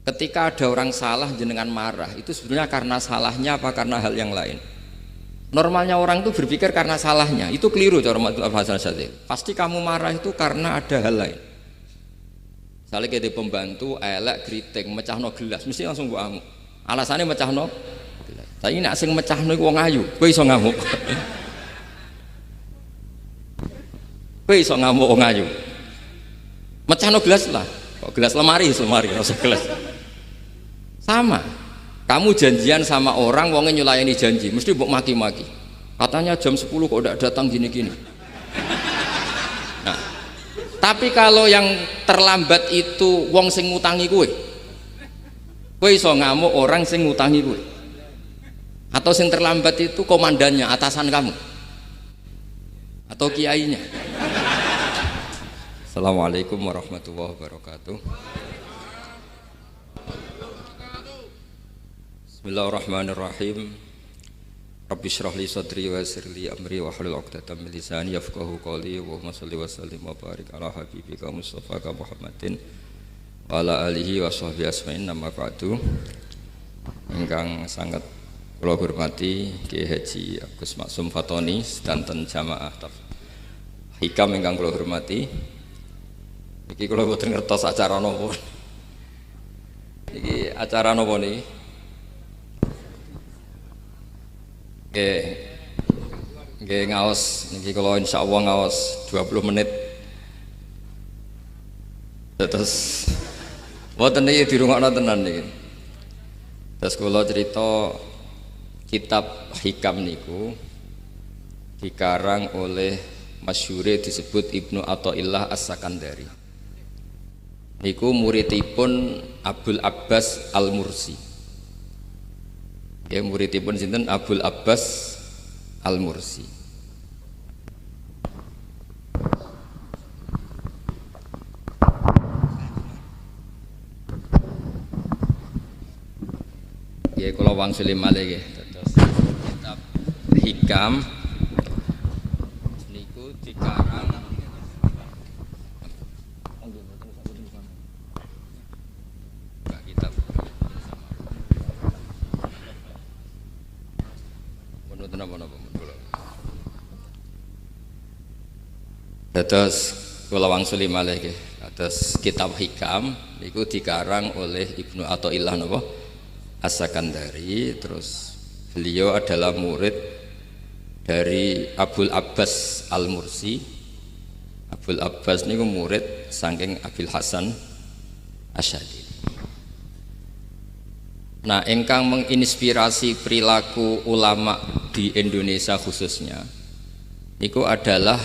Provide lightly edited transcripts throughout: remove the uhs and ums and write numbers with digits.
Ketika ada orang salah jenengan marah, itu sebenarnya karena salahnya apa karena hal yang lain? Normalnya orang itu berpikir karena salahnya, itu keliru cara Abdul Hasan Asyadzili. Pasti kamu marah itu karena ada hal lain. Misalnya kayak pembantu, elek, kritik, mecahno gelas, mesti langsung gua ngamuk. Alasannya mecahno gelas. Tapi nak sing mecahno iku wong ayu, kowe iso ngamuk. Kowe iso ngamuk wong ayu. Mecahno gelas lah. Kok gelas lemari, rasa gelas. Sama, kamu janjian sama orang, wongnya nyulayani janji, mesti mbok maki-maki. Katanya jam 10 kok udah datang gini-gini. Nah, tapi kalau yang terlambat itu wong sing ngutangi kowe iso ngamuk orang sing ngutangi kowe. Atau sing terlambat itu komandannya, atasan kamu. Atau kiainya. Assalamualaikum warahmatullahi wabarakatuh. Bismillahirrahmanirrahim. Rabbi shrah li sadri wa yassir li amri wa hlul 'uqdatam min lisani yafqahu qawli. Allahumma shalli wa sallim wa barik ala habibika Mustafa Muhammadin wa ala alihi wa sahbihi asma'in. Nama ba'du. Ingkang sangat kula hormati Kiai Haji Agus Maksum Fatoni sedanten jamaah hikam ingkang kula hormati. Iki kula boten ngertos acara napa. Iki acara napa niki? Nggih ngaos niki kula insyaallah ngaos 20 menit. Terus mboten niki dirungokno tenan niki. Terus kula cerita kitab hikam niku dikarang oleh masyhure disebut Ibnu Athaillah As-Sakandari. Niku muridipun Abul Abbas Al-Mursi. Ya, muridipun sinten Abul Abbas Al-Mursi. Ya kula wangsuli malih nggih terus kitab hikam niku dikarang terus kula wangsuli malih nggih. Terus kitab hikam niku dikarang oleh Ibnu Athaillah napa As-Sakandari. Terus beliau adalah murid dari Abul Abbas Al-Mursi. Abul Abbas niku murid saking Abil Hasan Asyadzili. Nah, ingkang menginspirasi perilaku ulama di Indonesia khususnya niku adalah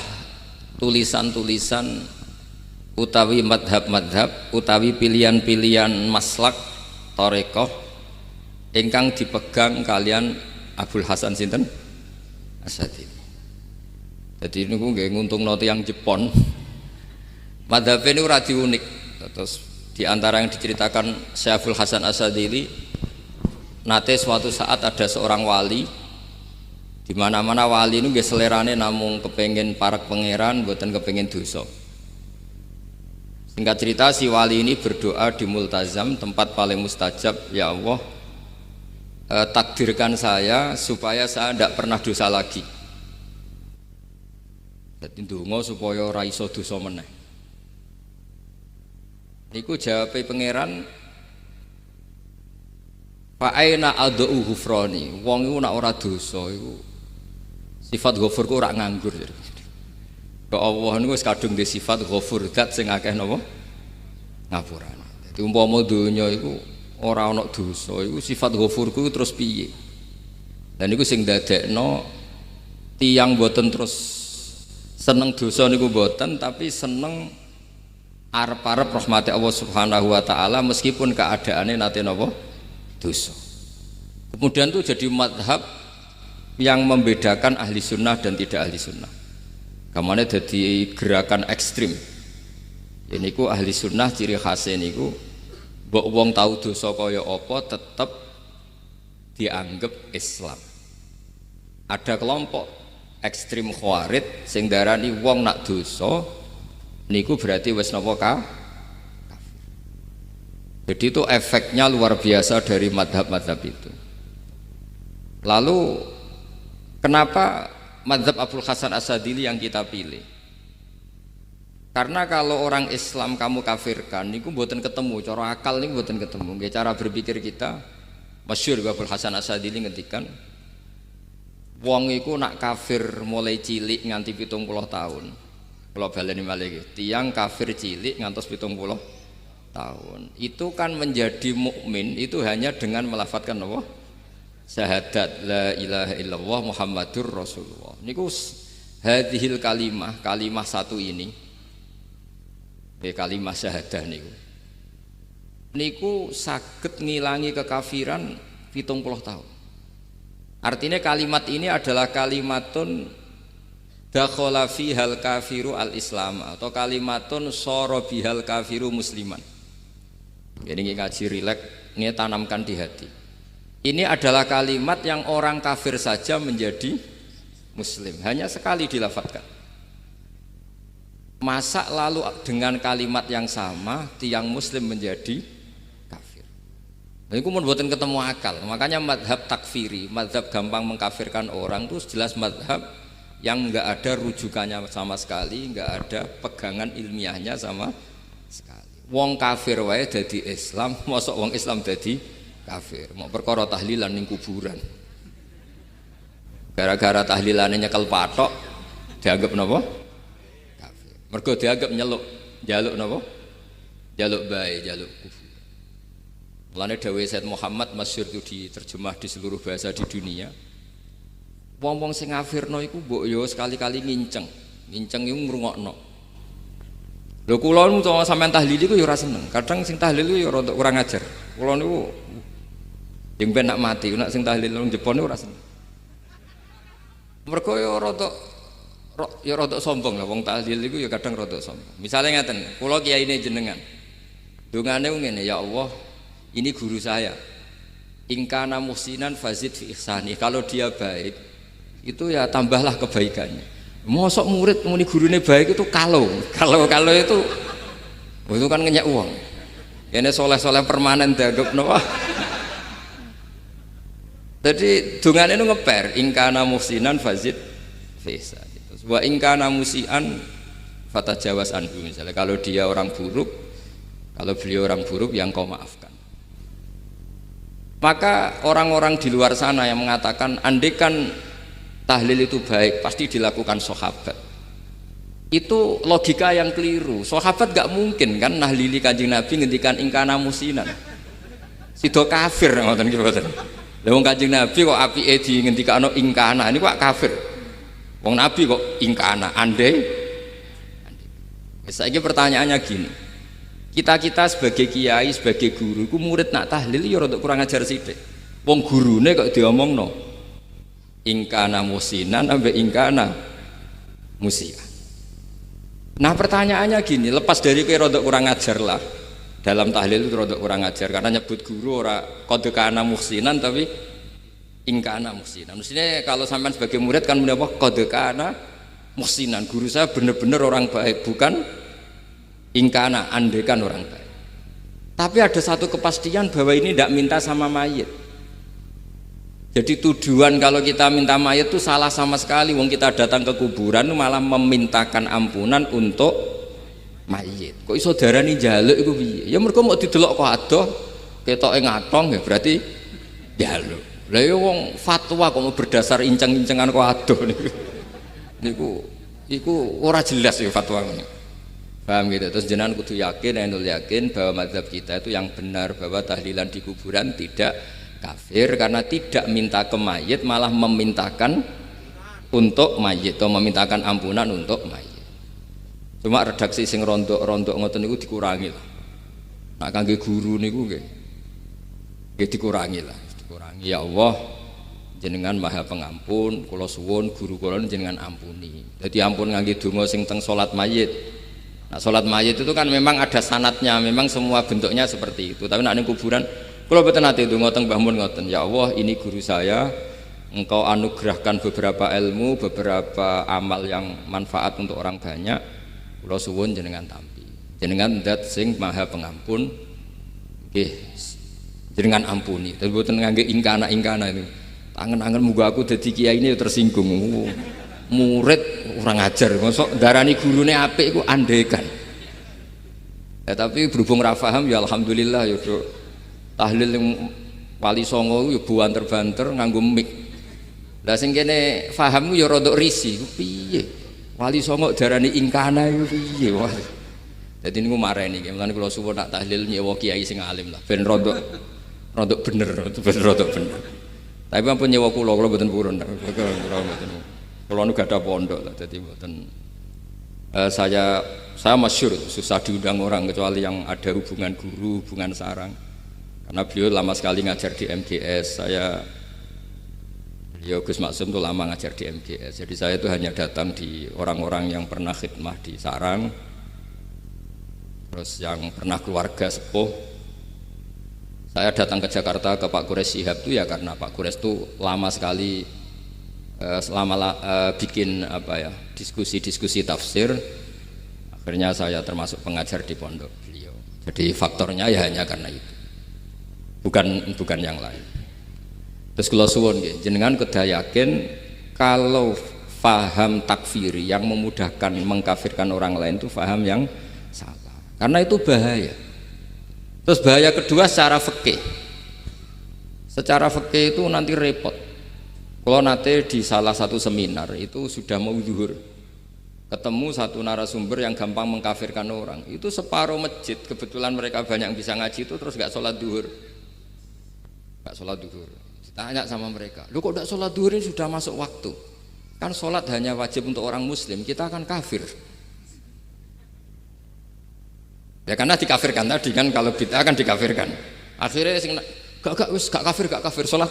tulisan-tulisan utawi madhab-madhab utawi pilihan-pilihan maslak tarekoh ingkang dipegang kalian Abul Hasan sinten Asyadzili. Jadi niku nggih nguntungno tiyang Jepon. Madhab ini ora unik. Terus di antara yang diceritakan Syekh Abul Hasan Asyadzili, nate suatu saat ada seorang wali, di mana-mana wali itu nggih selerane namung kepengin parak pangeran, mboten kepengin dosa. Singkat cerita, si wali ini berdoa di multazam, tempat paling mustajab, ya Allah, takdirkan saya supaya saya tidak pernah dosa lagi. Jadi ndonga supaya ora iso dosa meneh. Niku jawabe pangeran, fa aina ad'u ghufrani. Wong iku nek ora dosa iku sifat ghafur ku ora nganggur. Kok Allah niku wis kadung di sifat ghafur, zat sing akeh napa ngapurane. Dadi umpama donya iku ora ana dosa, iku sifat ghafurku terus piye? Dan niku sing dadekno tiyang boten terus seneng dosa niku boten, tapi seneng arep-arep rahmati Allah Subhanahu wa taala meskipun keadaane nate napa dosa. Kemudian itu jadi madhab yang membedakan ahli sunnah dan tidak ahli sunnah. Kamane jadi gerakan ekstrim. Ini ku ahli sunnah ciri khasnya niku mbok wong tahu dosa kaya apa tetap dianggap Islam. Ada kelompok ekstrim khawarij sing darani wong nak dosa niku berarti wis napa kafir. Jadi itu efeknya luar biasa dari madhab-madhab itu. Lalu kenapa madhab Abul Hasan Asadili yang kita pilih? Karena kalau orang Islam kamu kafirkan, niku mboten ketemu, cara akal niku mboten ketemu. Nggih cara berpikir kita, masyhur Abul Hasan Asadili ngendikan, wong iku nak kafir mulai cilik nganti 70 tahun. Kalau baleni malih tiang kafir cilik ngantos 70 tahun. Itu kan menjadi mukmin itu hanya dengan melafadzkan apa? Syahadat la ilaha illallah Muhammadur Rasulullah. Niku hadhil kalimah satu ini. Kalimah syahadah niku saged ngilangi kekafiran 70 tahun. Artinya kalimat ini adalah kalimatun dakhala fihal kafiru al-islam atau kalimatun sara bihal kafiru musliman. Jadi ngaji rileks, ini tanamkan di hati. Ini adalah kalimat yang orang kafir saja menjadi muslim, hanya sekali dilafadzkan. Masa lalu dengan kalimat yang sama tiang muslim menjadi kafir. Ini pun buatan ketemu akal. Makanya madhab takfiri, madhab gampang mengkafirkan orang itu jelas madhab yang enggak ada rujukannya sama sekali, enggak ada pegangan ilmiahnya sama sekali. Wong kafir wae dadi Islam, mosok wong Islam dadi kafir. Mau perkara tahlilan ning kuburan. Gara-gara tahlilane nyekel patok dianggap napa? Kafir. Mergo dianggap njaluk napa? Jaluk bae, jaluk kufur. Mulane dawuh Said Muhammad masyhur itu diterjemah di seluruh bahasa di dunia. Wong-wong sing ngafirno iku mbok yo sekali-kali nginceng iku ngrungokno. Lho kula nu sampean tahlil iku ya ora seneng. Kadang sing tahlil iku ya rada kurang ajar. Kula niku yang ben nak mati, nak sing tahlil nang Jepun niku ora seneng. Mergo ya rada sombong lah wong tahlil iku ya kadang rada sombong. Misale ngaten, kula kiyaine jenengan. Dongane ngene, ya Allah, ini guru saya. In kana muhsinan fazid fi ihsani. Kalau dia baik, itu ya tambahlah kebaikannya. Mosok murid muni gurune baik itu kalau itu kan ngenyek uang. Ini soleh-soleh permanen dianggap napa? Jadi dungane itu ngeper ingkana muhsinan fazid fisa. Wa ingkana musian fatajawas anhu. Misalnya kalau dia orang buruk, kalau beliau orang buruk yang kau maafkan. Maka orang-orang di luar sana yang mengatakan andekan tahlil itu baik pasti dilakukan sahabat, itu logika yang keliru. Sahabat gak mungkin kan nahlili Kanjeng Nabi ngendikan ingkana musinan sido kafir ngoten iki mboten. Lah wong Kanjeng Nabi kok apike di ngendikano ingkana ini kok kafir. Wong Nabi kok ingkana andai. Saiki pertanyaannya gini, kita sebagai kiai, sebagai guru, ku murid nak tahlil ya rada kurang ajar sithik. Wong gurune kok diomongno ingkana musinan sampai ingkana musia. Nah pertanyaannya gini, lepas dari kira rodok kurang ajar lah dalam tahlil itu rodok kurang ajar karena nyebut guru ora kode kana musinan tapi ingkana musinan. Maksudnya kalau sampean sebagai murid kan menapa kode kana musinan, guru saya benar-benar orang baik, bukan ingkana andekan orang baik. Tapi ada satu kepastian bahwa ini tidak minta sama mayit. Jadi tujuan kalau kita minta mayat itu salah sama sekali. Wong kita datang ke kuburan malah memintakan ampunan untuk mayit. Kok iso darani njaluk iku piye? Ya mergo mau didelok kok adoh ketoke ngatong ya berarti njaluk. Lah ya wong fatwa kok mau berdasar inceng-incengan kok adoh niku ora jelas ya fatwa ngene. Paham gitu. Terus jenengan kudu yakin, yakin bahwa mazhab kita itu yang benar, bahwa tahlilan di kuburan tidak kafir karena tidak minta ke mayit, malah memintakan untuk mayit atau memintakan ampunan untuk mayit. Cuma redaksi sing rondok ngoten niku dikurangi lah. Nah kangge guru niku nggih dikurangi lah, dikurangi. Ya Allah, jenengan Maha Pengampun, kula suwun guru kula jenengan ampuni. Jadi ampun ngangge donga sing teng salat mayit. Nah salat mayit itu kan memang ada sanatnya, memang semua bentuknya seperti itu. Tapi nek ning kuburan kalau betul nanti itu ngotong Mbah Mun ngoten, ya Allah ini guru saya, engkau anugerahkan beberapa ilmu, beberapa amal yang manfaat untuk orang banyak. Kula suwun jenengan tampi, jenengan zat sing Maha Pengampun, Nggih, jenengan ampuni. Tapi mboten ngangge ingkana itu. Angen-angen muga aku dadi kiai ini tersinggung. Murid orang ajar, mosok darani gurune apik iku andekan. Ya tapi berhubung ra paham ya alhamdulillah ya do. Tahlil yang Wali Songo ya buanter-banter nganggo mic. Lah sing kene paham ya rada risih. Piye? Wali Songo darani ingkana iku piye? Wah. Dadi niku mareni, mulane kula suwun nak tahlil nyewa kiai sing alim lah ben rada bener, ben rada bener. Tapi ampun nyewa kula mboten purun. Kula nu gadah pondok lah dadi mboten saya masyhur susah diundang orang kecuali yang ada hubungan guru, hubungan sarang. Karena beliau lama sekali ngajar di MGS. Beliau Gus Maksum itu lama ngajar di MGS. Jadi saya itu hanya datang di orang-orang yang pernah khidmah di sarang, terus yang pernah keluarga sepuh. Saya datang ke Jakarta ke Pak Quraisy Shihab itu ya karena Pak Quraisy itu lama sekali bikin diskusi tafsir. Akhirnya saya termasuk pengajar di pondok beliau. Jadi faktornya ya hanya karena itu, bukan yang lain. Terus kula suwun nggih, jenengan kedah yakin kalau faham takfiri yang memudahkan mengkafirkan orang lain itu faham yang salah, karena itu bahaya. Terus bahaya kedua secara fikih. Secara fikih itu nanti repot. Kalau nanti di salah satu seminar itu sudah mau zuhur, ketemu satu narasumber yang gampang mengkafirkan orang, itu separuh masjid kebetulan mereka banyak yang bisa ngaji itu terus nggak sholat duhur, ditanya sama mereka, lu kok nggak sholat duhur, ini sudah masuk waktu, kan sholat hanya wajib untuk orang muslim, kita akan kafir. Ya karena dikafirkan tadi kan, kalau kita akan dikafirkan. Akhirnya gak kafir, sholat.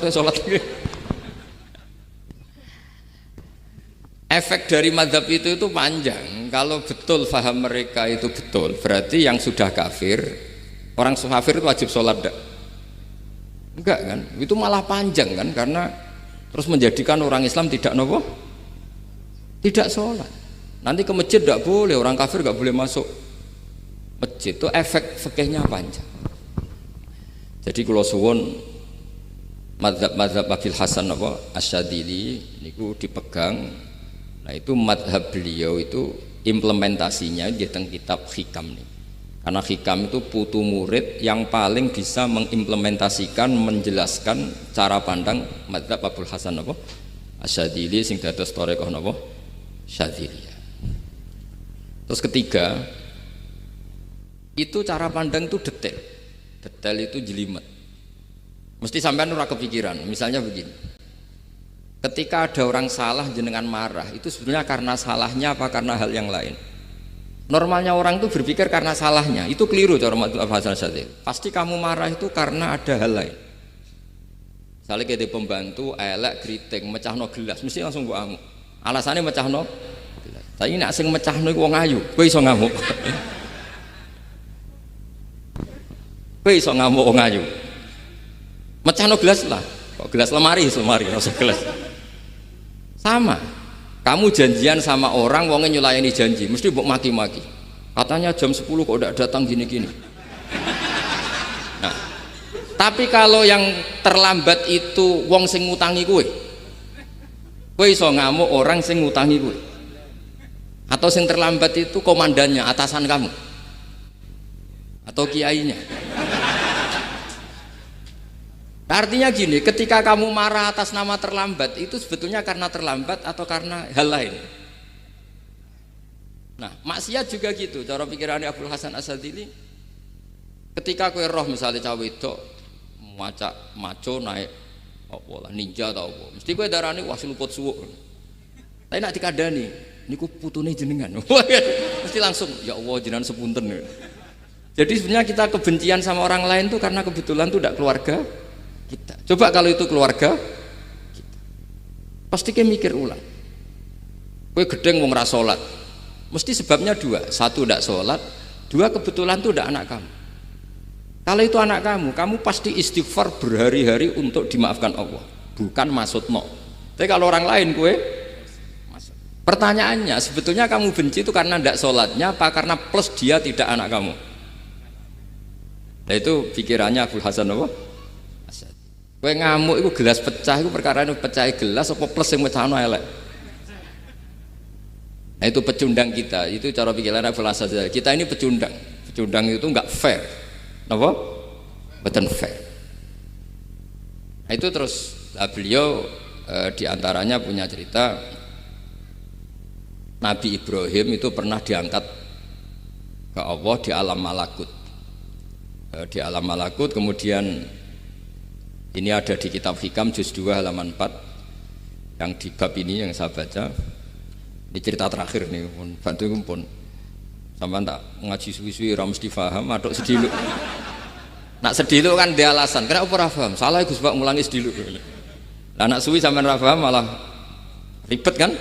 Efek dari mazhab itu panjang. Kalau betul faham mereka itu betul, berarti yang sudah kafir, orang kafir itu wajib sholat enggak kan? Itu malah panjang kan, karena terus menjadikan orang Islam tidak sholat. Nanti ke masjid tidak boleh, orang kafir nggak boleh masuk masjid. Itu efek fikihnya panjang. Jadi kalau suwon mazhab Abil Hasan Asyadzili niku dipegang. Nah itu madhab beliau itu implementasinya di teng kitab Hikam nih. Karena Hikam itu putu murid yang paling bisa mengimplementasikan, menjelaskan cara pandang madhab Abul Hasan Asyadzili sing dados thariqah Syadziliyah. Terus ketiga, itu cara pandang itu detail itu jelimet. Mesti sampean ora kepikiran. Misalnya begini. Ketika ada orang salah jenengan marah, itu sebenarnya karena salahnya apa karena hal yang lain? Normalnya orang itu berpikir karena salahnya, itu keliru cara Abul Hasan Asyadzili. Pasti kamu marah itu karena ada hal lain. Misalnya kayak pembantu elek kriting mecahno gelas, mesti langsung mbok amuk. Alasannya mecahno gelas. Tapi nek sing mecahno iku wong ayu, kowe iso ngamuk. Kowe iso ngamuk wong ayu. Mecahno gelas lah. Kok gelas lemari rasa gelas. Sama, kamu janjian sama orang, wongnya nyulayani janji, mesti mbok maki-maki. Katanya jam 10 kok udah datang gini-gini. Nah, tapi kalau yang terlambat itu wong sing ngutangi kowe iso ngamuk orang sing ngutangi kowe. Atau sing terlambat itu komandannya, atasan kamu, atau kiainya. Artinya gini, ketika kamu marah atas nama terlambat, itu sebetulnya karena terlambat atau karena hal lain. Nah, maksiat juga gitu, cara pikirannya Abul Hasan Asyadzili. Ketika kowe roh misalnya cawe itu maco naik ninja atau apa, mesti kowe darani wah seluput suwuk. Tapi nak dikandani, niku putune jenengan. Mesti langsung, ya Allah jenengan sepunten. Jadi sebenarnya kita kebencian sama orang lain tuh karena kebetulan tuh tidak keluarga kita. Coba kalau itu keluarga kita, pasti kayak mikir ulang. Kowe gedeng wong ra salat, mesti sebabnya dua. Satu tidak sholat, dua kebetulan itu tidak anak kamu. Kalau itu anak kamu pasti istighfar berhari-hari untuk dimaafkan Allah, bukan maksud no. Tapi kalau orang lain kue, pertanyaannya sebetulnya kamu benci itu karena tidak sholatnya apa karena plus dia tidak anak kamu? Nah itu pikirannya Abul Hasan apa? Asy'ari. Kowe ngamuk iku gelas pecah iku perkarane pecahe gelas apa plus sing mecahno elek. Nah itu pecundang kita, itu cara pikiran Abul Hasan Asy'ari. Kita ini pecundang. Pecundang itu enggak fair. Napa? Mboten fair. Nah itu terus beliau diantaranya punya cerita Nabi Ibrahim itu pernah diangkat ke Allah di alam malakut. Di alam malakut, kemudian ini ada di kitab Hikam juz 2 halaman 4 yang di bab ini yang saya baca. Ini cerita terakhir nih, bantu pun sampai tak ngaji suwi-suwi ra mesti paham, aduk sediluk. Nak sediluk kan dia alasan, kenapa ora paham? Salah Gus Pak ngulangi sediluk. Lah anak suwi sampean ra paham malah ribet kan?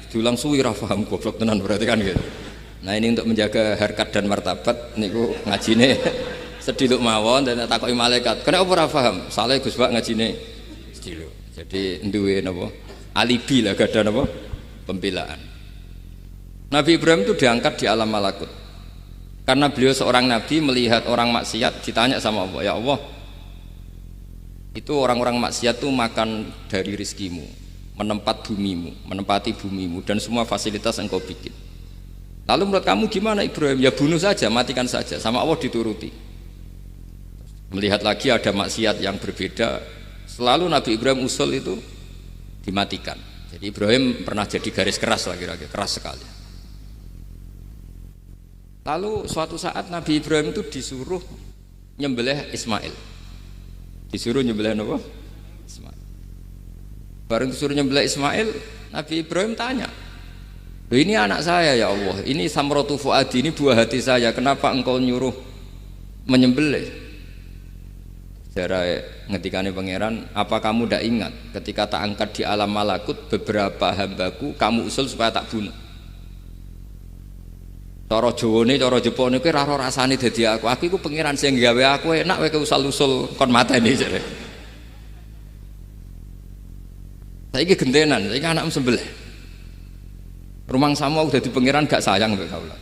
Diulang suwi ra paham, goblok tenan berarti kan gitu. Nah ini untuk menjaga harkat dan martabat niku ngajine sediluk mawon dan takoki malaikat. Kenapa ora paham? Salah Gus Pak ngajine sediluk. Jadi duwe napa? Alibi lah gada napa? Pembelaan. Nabi Ibrahim itu diangkat di alam malakut. Karena beliau seorang nabi melihat orang maksiat, ditanya sama Allah, ya Allah, itu orang-orang maksiat tuh makan dari rizkimu, menempati bumimu dan semua fasilitas engkau bikin. Lalu menurut kamu gimana Ibrahim? Ya bunuh saja, matikan saja. Sama Allah dituruti. Melihat lagi ada maksiat yang berbeda, selalu Nabi Ibrahim usul itu dimatikan. Jadi Ibrahim pernah jadi garis keras lah kira-kira, keras sekali. Lalu suatu saat Nabi Ibrahim itu disuruh nyembelih Ismail. Disuruh nyembelih apa? Ismail. Baru disuruh nyembelih Ismail, Nabi Ibrahim tanya, ini anak saya ya Allah, ini samratu fuadi, ini buah hati saya, kenapa engkau nyuruh menyembelih? Sejarah ngetikane pangeran, apa kamu tidak ingat ketika tak angkat di alam malakut beberapa hambaku kamu usul supaya tak bunuh? Cara Jawane, cara Jepone kowe ora rasane dadi aku iku pangeran sing gawe aku enak kowe usul-usul kon mateni jare. Saiki gentenan, saiki anakmu sembelih. Rumangsamu aku dadi pangeran gak sayang mbek kaula.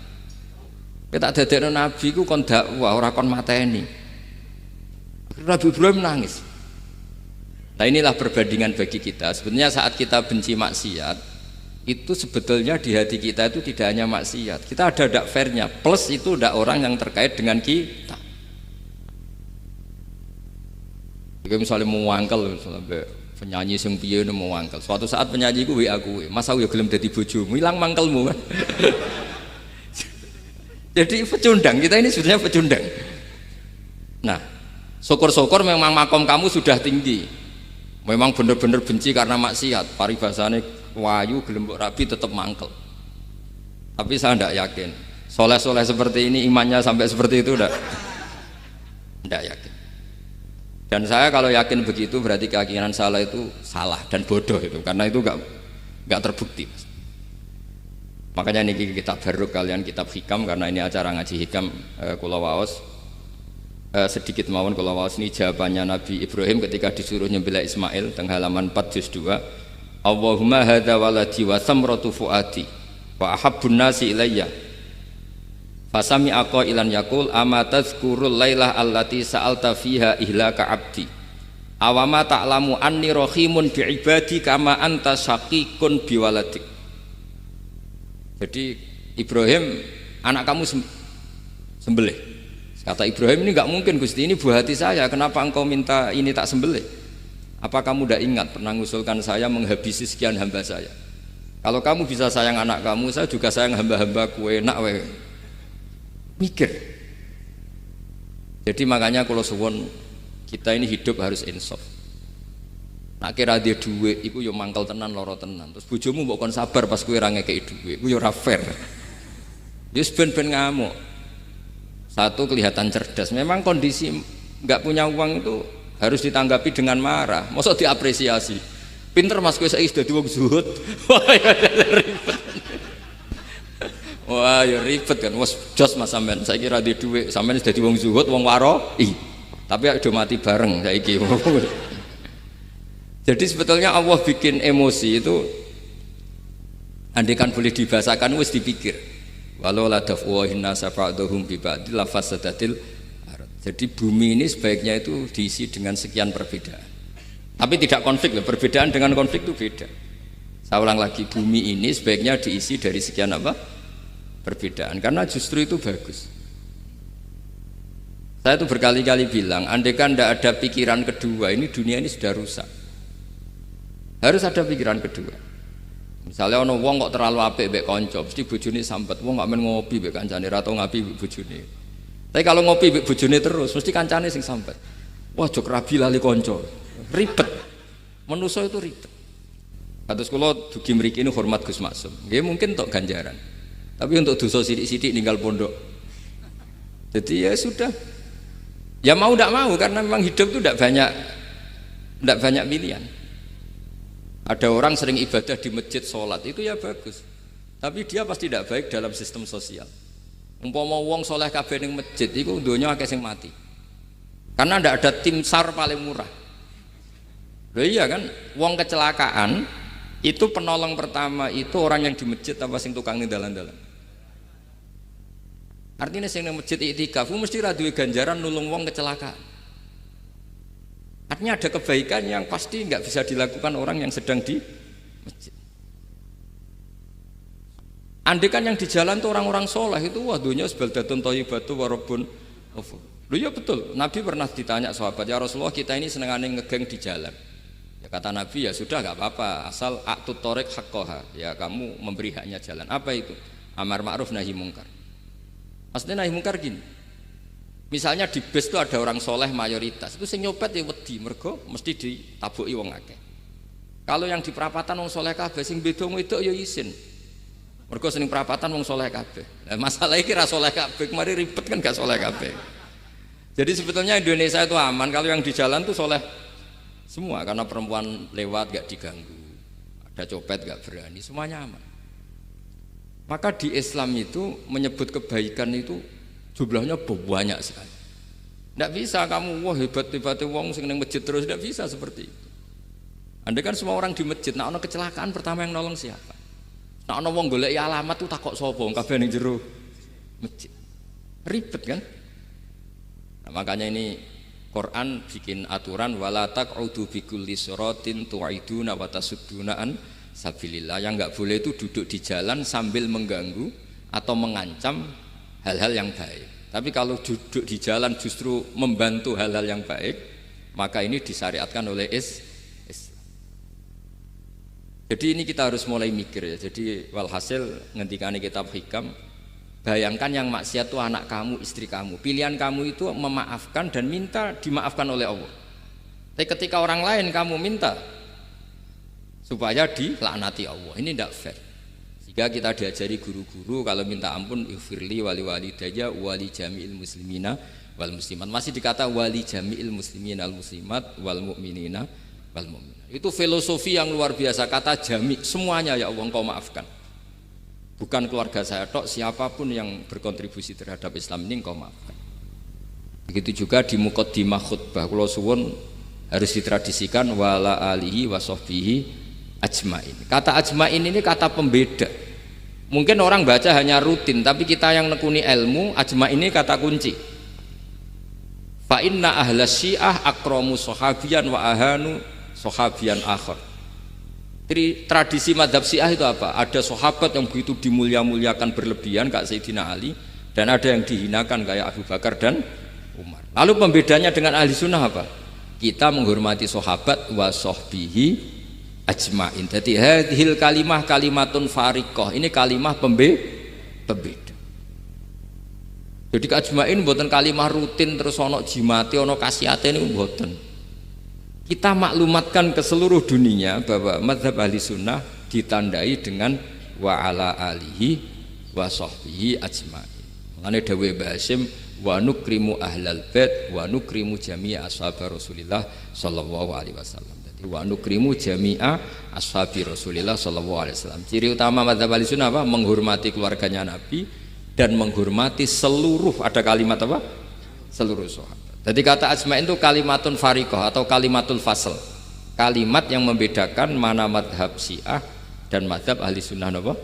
Kowe tak dadekno nabi ku kon dakwah ora kon mateni. Nabi Ibrahim nangis. Nah inilah perbandingan bagi kita. Sebenarnya saat kita benci maksiat, itu sebetulnya di hati kita itu tidak hanya maksiat, kita ada dak fairnya, plus itu dak orang yang terkait dengan kita. Jika misalnya mau wangkel, misalnya penyanyi sing piye mau wangkel, suatu saat penyanyi ku WA aku, mas aku ya gelem dadi bojomu, ilang mangkelmu kan. Jadi pecundang, kita ini sebenarnya pecundang. Nah, syukur-syukur memang makom kamu sudah tinggi, memang benar-benar benci karena maksiat, paribasane wayu gelembok rapi tetap mangkel. Tapi saya tidak yakin soleh-soleh seperti ini imannya sampai seperti itu, tidak yakin. Dan saya kalau yakin begitu berarti keyakinan salah itu salah dan bodoh itu, karena itu nggak terbukti. Makanya ini kitab baru kalian kitab Hikam, karena ini acara ngaji Hikam kula waos sedikit mawon kula waos ini jawabannya Nabi Ibrahim ketika disuruh nyembelih Ismail teng halaman 4 juz 2. Allahumma hadza waladi wa samratu fuadi wa ahabbun nasi ilayya fasami aqailan yaqul ama tazkurul lailah allati sa'alta fiha ihlaka abdi awama ta'lamu anni rahimun bi ibadi kama anta syaqiqun bi waladik. Jadi Ibrahim, anak kamu sembelih. Kata Ibrahim, ini enggak mungkin Gusti, ini buah hati saya, kenapa engkau minta ini tak sembelih? Apa kamu tidak ingat pernah mengusulkan saya menghabisi sekian hamba saya? Kalau kamu bisa sayang anak kamu, saya juga sayang hamba-hambaku, enak we. Mikir. Jadi makanya kalau suwon kita ini hidup harus insaf. Nak kira dia duit, iku yo mangkel tenan, loro tenan. Terus bojomu mbok kon sabar pas kowe ra ngekeki duit, iku yo ora fair. Wis ben-ben ngamuk. Satu kelihatan cerdas, memang kondisi nggak punya uang itu harus ditanggapi dengan marah, mosok diapresiasi. Pinter mas kowe saiki dadi wong zuhud. Wah ya ribet kan, wes jos mas sampean saiki ra duwe dhuwit, sampean dadi wong zuhud, wong waroi. Tapi do mati bareng saiki. Jadi sebetulnya Allah bikin emosi itu andaikan boleh dibahasakan wis dipikir. Walau la daf'u nasa fa'dhum bi ba'd la fasadatil. Jadi bumi ini sebaiknya itu diisi dengan sekian perbedaan. Tapi tidak konflik loh, perbedaan dengan konflik itu beda. Saya ulang lagi, bumi ini sebaiknya diisi dari sekian apa? Perbedaan, karena justru itu bagus. Saya itu berkali-kali bilang, andai kan tidak ada pikiran kedua, ini dunia ini sudah rusak. Harus ada pikiran kedua. Misalnya ono wong kok terlalu apik mbek kanca, mesti bojone sambat, wong gak men ngopi mbek kancane, ra tau ngapi mbek bojone. Tapi kalau ngopi mbek bojone terus, mesti kancane sing sambat. Wah, jok rabi lali kanca. Ribet. Manusa itu ribet. Kados kula dugi mriki ini hormat Gus Maksum. Nggih mungkin tok ganjaran. Tapi untuk dosa sidik-sidik ninggal pondok. Jadi ya sudah. Ya mau tidak mau karena memang hidup itu tidak banyak pilihan. Ada orang sering ibadah di masjid sholat itu ya bagus, tapi dia pasti tidak baik dalam sistem sosial. Umpama wong soleh kabeh ning masjid itu donya akeh sing mati. Karena tidak ada tim SAR paling murah. Loh iya kan, wong kecelakaan itu penolong pertama itu orang yang di masjid apa sing tukang ning dalan-dalan. Artinya sing nang masjid iktikaf mesti ra duwe ganjaran nulung wong kecelakaan. Artinya ada kebaikan yang pasti nggak bisa dilakukan orang yang sedang di masjid. Andai kan yang di jalan tuh orang-orang soleh itu wah dunya sebaldatun thayyibatu wa rabbun ghafur. Loh ya betul, Nabi pernah ditanya sahabat, ya Rasulullah kita ini senengane ngegeng di jalan. Ya kata Nabi ya sudah nggak apa-apa, asal aqtut thoriq haqqaha, ya kamu memberi haknya jalan. Apa itu? Amar ma'ruf nahi mungkar. Maksudnya nahi mungkar gini, misalnya di bus itu ada orang soleh mayoritas, itu sing nyopet ya wedi, mergo mesti ditabuki wong akeh. Kalau yang di perapatan wong soleh kabeh, sing beda wedok ya isin, mergo sing perapatan wong soleh kabeh. Nah, masalah iki ra soleh kabeh, kemari ribet kan gak soleh kabeh. Jadi sebetulnya Indonesia itu aman kalau yang di jalan tuh soleh semua, karena perempuan lewat gak diganggu, ada copet gak berani, semuanya aman. Maka di Islam itu menyebut kebaikan itu jumlahnya banyak sekali. Tidak bisa kamu wah hebat-hebatnya wong sing nang masjid terus, tidak bisa seperti itu. Andai kan semua orang di masjid, nah ono kecelakaan pertama yang nolong siapa? Nah ono wong golek alamat tuh takok sapa kabeh ning jero masjid. Ribet kan? Nah, makanya ini Quran bikin aturan wala taq'udu bikulli siratin tu'iduna wa tasudduna an sabilillah. Yang enggak boleh itu duduk di jalan sambil mengganggu atau mengancam hal-hal yang baik. Tapi kalau duduk di jalan justru membantu hal-hal yang baik, maka ini disyariatkan oleh Islam. Jadi ini kita harus mulai mikir ya. Jadi walhasil ngendikane kitab hikam, bayangkan yang maksiat itu anak kamu, istri kamu. Pilihan kamu itu memaafkan dan minta dimaafkan oleh Allah. Tapi ketika orang lain kamu minta supaya dilaknati Allah, ini tidak fair. Sehingga kita diajari guru-guru kalau minta ampun ighfirli wali walidayya wali jami'il muslimina wal muslimat. Masih dikata wali jami'il muslimina al muslimat wal mu'minina wal mu'minat. Itu filosofi yang luar biasa, kata jami' semuanya ya Allah engkau maafkan. Bukan keluarga saya tok, siapapun yang berkontribusi terhadap Islam ini engkau maafkan. Begitu juga di muqaddimah khutbah kula suwun harus ditradisikan wala alihi wa sahbihi ajmain. Kata ajmain ini kata pembeda. Mungkin orang baca hanya rutin, tapi kita yang nekuni ilmu, ajmain ini kata kunci. Fa inna ahlas syiah akramu sahabiyan wa ahanu sahabiyan akhar. Tradisi madhab syiah itu apa? Ada sahabat yang begitu dimulia-muliakan berlebihan kayak Sayyidina Ali, dan ada yang dihinakan kayak Abu Bakar dan Umar. Lalu pembedanya dengan ahli sunnah apa? Kita menghormati sahabat wa sahbihi ajmain. Jadi hadhil kalimah kalimatun fariqah. Ini kalimah pembeda. Jadi ajmain buatan kalimah rutin terus ono jimati ono kasiate ini buatan. Kita maklumatkan ke seluruh dunia bahwa mazhab ahli sunnah ditandai dengan wa ala alihi wa sahbihi ajmain. Makanya dawuh Mbah Hasyim wa nukrimu ahlal bait wa nukrimu jami'a ashab Rasulillah sallallahu alaihi wasallam. Wa nukrimu jami'a ashabi Rasulillah sallallahu alaihi wasallam. Ciri utama mazhab Ahlussunnah apa? Menghormati keluarganya Nabi dan menghormati seluruh, ada kalimat apa? Seluruh sahabat. Jadi kata ajma'in itu kalimatun fariqah atau kalimatul fasl. Kalimat yang membedakan mana mazhab Syiah dan mazhab Ahlussunnah napa?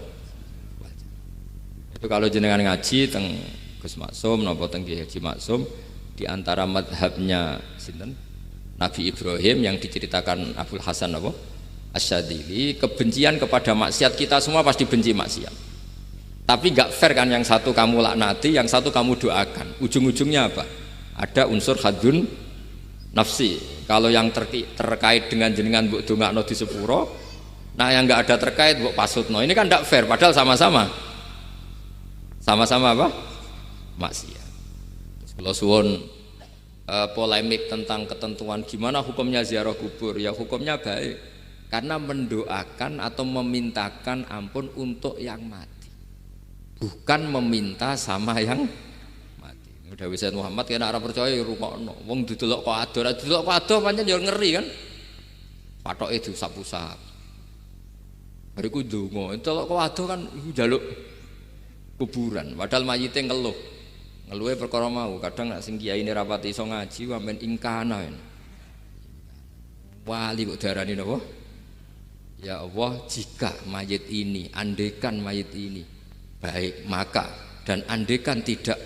Itu kalau jenengan ngaji teng Gus Maksum napa teng Kiai Haji Maksum di antara madhabnya sinten Nabi Ibrahim yang diceritakan Abul Hasan apa Asyadili, kebencian kepada maksiat kita semua pasti benci maksiat. Tapi gak fair kan, yang satu kamu laknati, yang satu kamu doakan. Ujung-ujungnya apa? Ada unsur hadun nafsi. Kalau yang terkait dengan jenengan mbok dongakno di sepuro, nah yang gak ada terkait mbok pasutno. Ini kan gak fair, padahal sama-sama apa? Maksiat. Kalau suwun polemik tentang ketentuan gimana hukumnya ziarah kubur, ya hukumnya baik. Karena mendoakan atau memintakan ampun untuk yang mati, bukan meminta sama yang mati. Udah Sayyid Muhammad kena arah percaya rungokno. Wong didelok kok ado pancen yo ngeri kan. Patoke diusap-usap. Bariku ndonga, delok kok ado kan iku njaluk kuburan. Padahal mayite ngeluh. Ngeluhe perkara mau. Kadang nek sing kiai ini rapati iso ngaji sampean ingkana. Wali kok diarani napa? Ya Allah, jika mayit ini, andekan mayit ini baik, maka dan andekan tidak,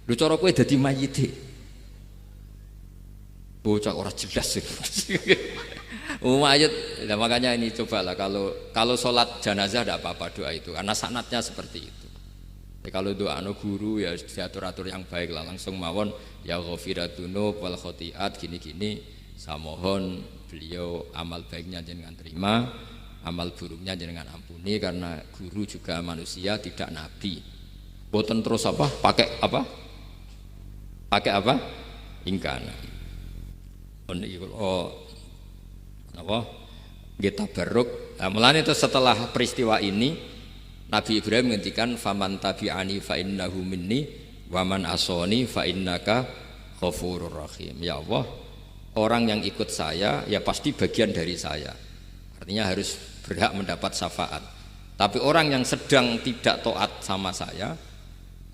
lu cara kowe dadi mayite. Bocah ora jelas. Mayit, nah makanya ini cobalah kalau sholat jenazah tidak apa-apa doa itu, karena sanatnya seperti itu. Ya, kalau doa guru ya diatur-atur yang baik lah, langsung mawon ya ghafiratunu wal khotiat gini-gini, saya mohon beliau amal baiknya jangan terima, amal buruknya jangan ampuni, karena guru juga manusia tidak nabi. Boten terus apa? Pakai apa? Ingkana. Apa? Kita beruk. Nah, mulanya itu setelah peristiwa ini Nabi Ibrahim menghentikan faman tabi'ani fa innahu minni wa man asoni fa innaka ghafurur rahim. Ya Allah, orang yang ikut saya ya pasti bagian dari saya, artinya harus berhak mendapat syafaat. Tapi orang yang sedang tidak taat sama saya,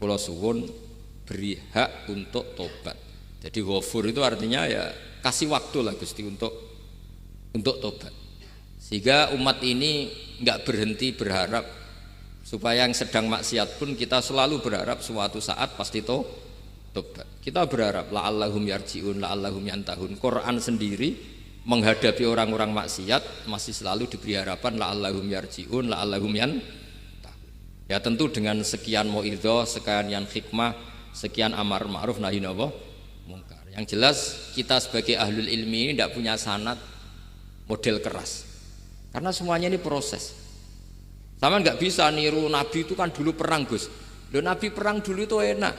kula suwun beri hak untuk tobat. Jadi ghafur itu artinya ya kasih waktu lah Gusti untuk tobat, sehingga umat ini nggak berhenti berharap supaya yang sedang maksiat pun kita selalu berharap suatu saat pasti tobat. Kita berharap la'allahum yarji'un, la'allahum yantahun. Quran sendiri menghadapi orang-orang maksiat masih selalu diberi harapan la'allahum yarji'un, la'allahum yantahun. Ya tentu dengan sekian mauidhah, sekian hikmah, sekian amar ma'ruf nahi mungkar. Yang jelas kita sebagai ahlul ilmi ini tidak punya sanad model keras, karena semuanya ini proses. Sama nggak bisa niru Nabi itu kan dulu perang Gus. Loh, Nabi perang dulu itu enak.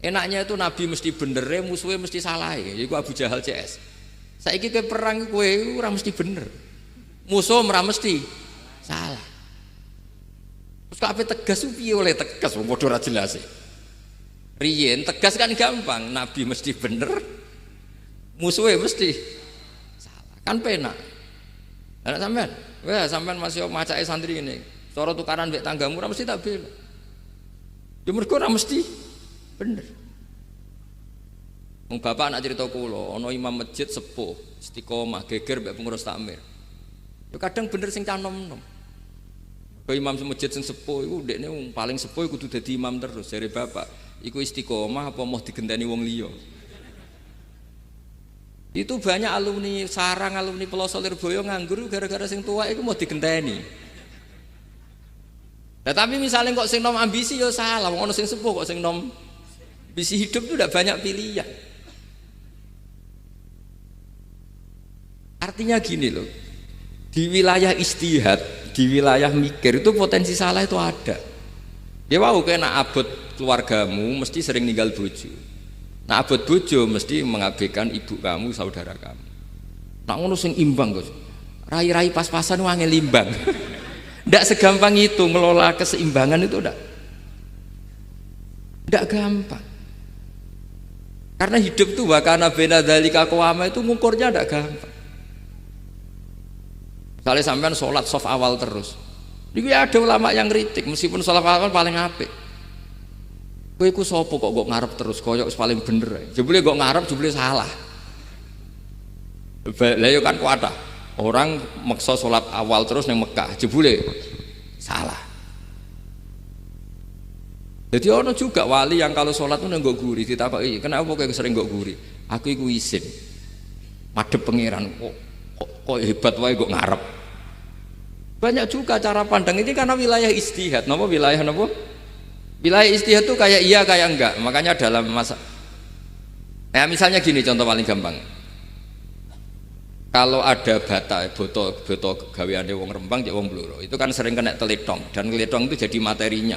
Enaknya itu Nabi mesti bener, musuhnya mesti salah. Itu Abu Jahal CS. Saiki ke perang kowe ora mesti bener. Musuh ora mesti salah. Terus kabeh tegas piye oleh tegas wong padha ora jelas. Riyen tegas kan gampang, Nabi mesti bener, musuhnya mesti salah. Kan penak. Anak sampean, wah sampean masih macake santri ini. Cara tukaran mbek tanggamu ora mesti tak bela. Ya mergo ora mesti bener. Wong bapak anak cerita kula, ana imam masjid sepuh, istiqomah geger mbek pengurus takmir. Ya kadang bener sing canom-nom. Kaya imam masjid sing sepuh iku ndekne wong paling sepuh kudu dadi imam terus jare bapak. Iku istiqomah apa mau digenteni wong liya. Itu banyak alumni sarang, alumni Pelosok Lirboyo nganggur gara-gara sing tua itu mau digenteni. Nah, tapi misalnya kok sing nom ambisi ya salah, wong ono sing sepuh kok sing nom ambisi hidup itu udah banyak pilihan. Artinya gini loh, di wilayah istihad, di wilayah mikir itu potensi salah itu ada. Ya wow, kena abot keluargamu mesti sering ninggal bojo. Nah abot bojo mesti mengabaikan ibu kamu, saudara kamu. Nak ngono sing imbang Gus. Rai-rai pas-pasan wangel imbang. Ndak segampang itu ngelola keseimbangan itu ndak gampang. Karena hidup itu wakana bena dzalika qawama itu ngukurnya ndak gampang. Misalnya sampean sholat soft awal terus. Niku ya ada ulama yang kritik meskipun sholat awal paling apik. Kowe iku sapa kok ngarep terus koyok paling bener. Jebule kok ngarep jebule salah. Lah yo kan kuat. Orang maksa sholat awal terus nang Mekah, jebule salah. Jadi ono juga wali yang kalau sholat itu nggak guri, ditakoki, kenapa kok sering nggak guri? Aku iku isin, madhep pangeran, kok hebat wae kok ngarep. Banyak juga cara pandang ini karena wilayah istihad, napa wilayah napa? Wilayah istihad itu kayak iya kayak enggak. Makanya dalam masa, misalnya gini contoh paling gampang. Kalau ada bata, boto gaweane wong Rembang, cek wong Blora, itu kan sering kena teletong dan teletong itu jadi materinya.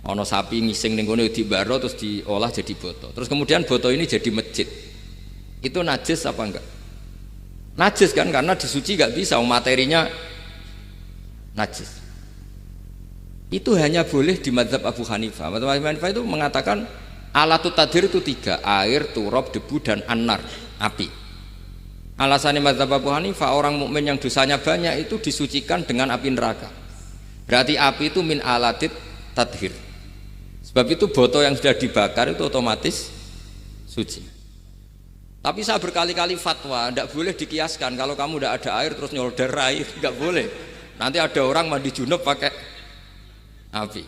Ono sapi ngising ning kono dibaro terus diolah jadi boto. Terus kemudian boto ini jadi masjid. Itu najis apa enggak? Najis kan karena disuci enggak bisa, materinya najis. Itu hanya boleh di mazhab Abu Hanifah. Mazhab Abu Hanifah itu mengatakan alatut tadhir itu 3, air, turab, debu dan annar, api. Alasannya mazhab Abu Hanifah, orang mukmin yang dosanya banyak itu disucikan dengan api neraka. Berarti api itu min alatit tadhir. Sebab itu boto yang sudah dibakar itu otomatis suci. Tapi saya berkali-kali fatwa, tidak boleh dikiaskan kalau kamu tidak ada air terus nyolder air, nggak boleh. Nanti ada orang mandi junub pakai api.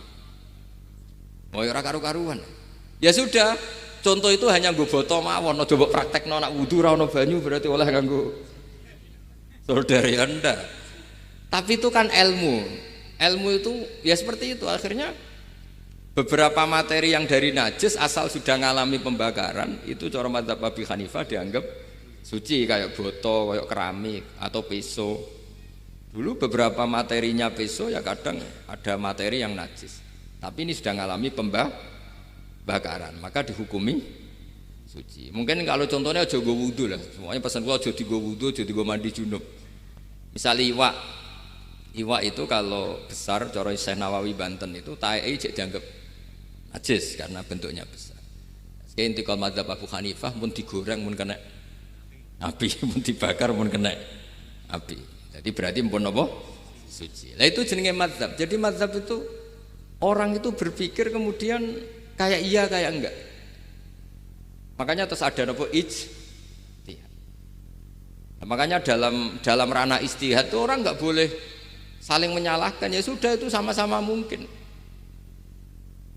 Mau ora karu-karuan. Ya sudah, contoh itu hanya nggo boto mawon, aja mbok praktekno nak wudu ra ono banyu berarti oleh nganggo solder ya ndak. Tapi itu kan ilmu. Ilmu itu ya seperti itu akhirnya. Beberapa materi yang dari najis asal sudah ngalami pembakaran itu cara mazhab Abu Hanifah dianggap suci, kayak boto, kayak keramik atau peso. Dulu beberapa materinya peso ya kadang ada materi yang najis. Tapi ini sudah ngalami pembakaran, maka dihukumi suci. Mungkin kalau contohnya aja go wudu lah. Semuanya pesan gua aja digo wudu, aja digo mandi junub. Misalnya iwak itu kalau besar cara Syekh Nawawi Banten itu tae cek dianggap najis karena bentuknya besar. Sekian intikal mazhab Abu Hanifah pun digoreng pun kena api, pun dibakar pun kena api. Jadi berarti pun apa? Suci. Nah itu jenenge mazhab. Jadi mazhab itu orang itu berpikir kemudian kayak iya kayak enggak. Makanya terus ada apa? Ijtihad. Nah, makanya dalam ranah istihad itu orang enggak boleh saling menyalahkan, ya sudah itu sama-sama mungkin.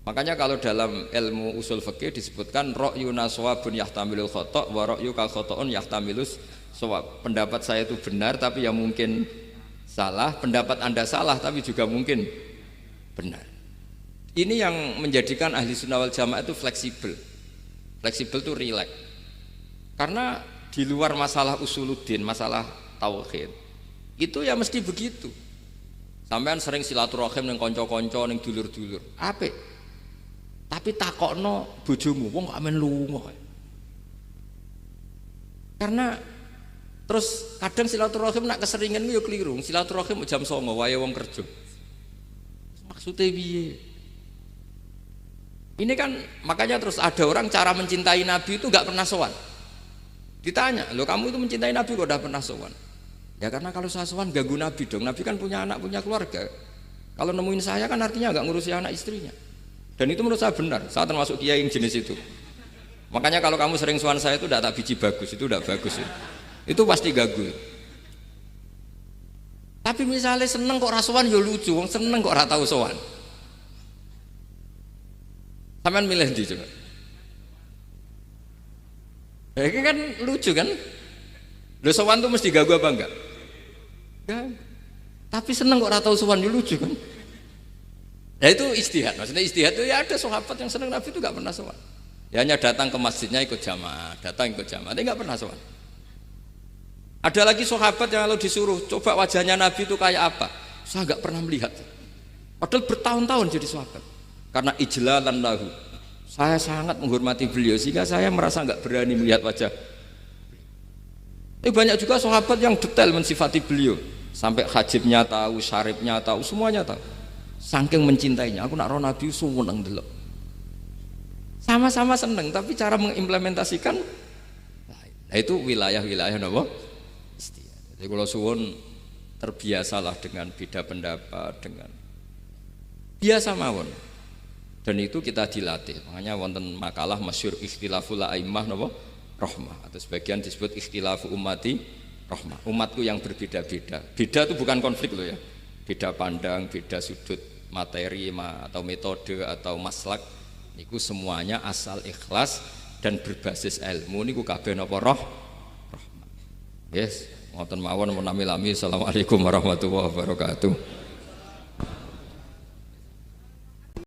Makanya kalau dalam ilmu usul fikih disebutkan ra'yuna shawabun yahtamilul khata' wa ra'yuka khata'un yahtamilus shawab. Pendapat saya itu benar tapi ya mungkin salah, pendapat Anda salah tapi juga mungkin benar. Ini yang menjadikan ahli sunnah wal jamaah itu fleksibel. Fleksibel itu rileks. Karena di luar masalah usuluddin, masalah tauhid, itu ya mesti begitu. Sampean sering silaturahim ning kanca-kanca ning dulur-dulur. Apik. Tapi takokno bojomu, wong kok amen lunga. Karena terus kadang silaturahim nak keseringan yo keliru. Silaturahim jam 09.00 wae wong kerja. Maksudnya piye? Ini kan makanya terus ada orang cara mencintai Nabi itu enggak pernah sowan. Ditanya, "Loh kamu itu mencintai Nabi kok udah pernah sowan?" Ya karena kalau saya sowan ganggu Nabi dong. Nabi kan punya anak, punya keluarga. Kalau nemuin saya kan artinya enggak ngurusi anak istrinya. Dan itu menurut saya benar, saya termasuk kiai yang jenis itu. Makanya kalau kamu sering sowan saya itu tidak tak biji bagus, itu tidak bagus itu pasti gagal. Tapi misalnya seneng kok rasuan ya lucu, wong seneng kok ora tau sowan. Sampean milih ndi coba? Ini kan lucu kan? Lho sowan tuh mesti gagal apa enggak? Enggak. Tapi seneng kok ora tau sowan ya lucu kan? Ya itu istihad, maksudnya istihad itu ya ada sahabat yang senang Nabi itu nggak pernah sowan. Ya hanya datang ke masjidnya ikut jamaah, tapi nggak pernah sowan. Ada lagi sahabat yang kalau disuruh coba wajahnya Nabi itu kayak apa, saya nggak pernah melihat. Padahal bertahun-tahun jadi sahabat. Karena ijlalan lahu, saya sangat menghormati beliau sehingga saya merasa nggak berani melihat wajah. Tapi banyak juga sahabat yang detail mensifati beliau, sampai hajibnya tahu, syaribnya tahu, semuanya tahu. Saking mencintainya, aku nak roh Nabi seneng delok. Sama-sama seneng, tapi cara mengimplementasikan, nah itu wilayah-wilayah napa? Istihad. Jadi kalau suwun terbiasalah dengan beda pendapat, dengan biasa mawon. Dan itu kita dilatih. Makanya wonten makalah masyhur ikhtilaful a'immah napa? Rahmah. Atau sebagian disebut ikhtilafu ummati rahmah. Umatku yang berbeda-beda. Beda itu bukan konflik loh ya. Beda pandang, beda sudut materi atau metode atau maslak niku semuanya asal ikhlas dan berbasis ilmu niku kabeh napa rahmat. Yes, ngoten mawon menami lami. Assalamualaikum warahmatullahi wabarakatuh.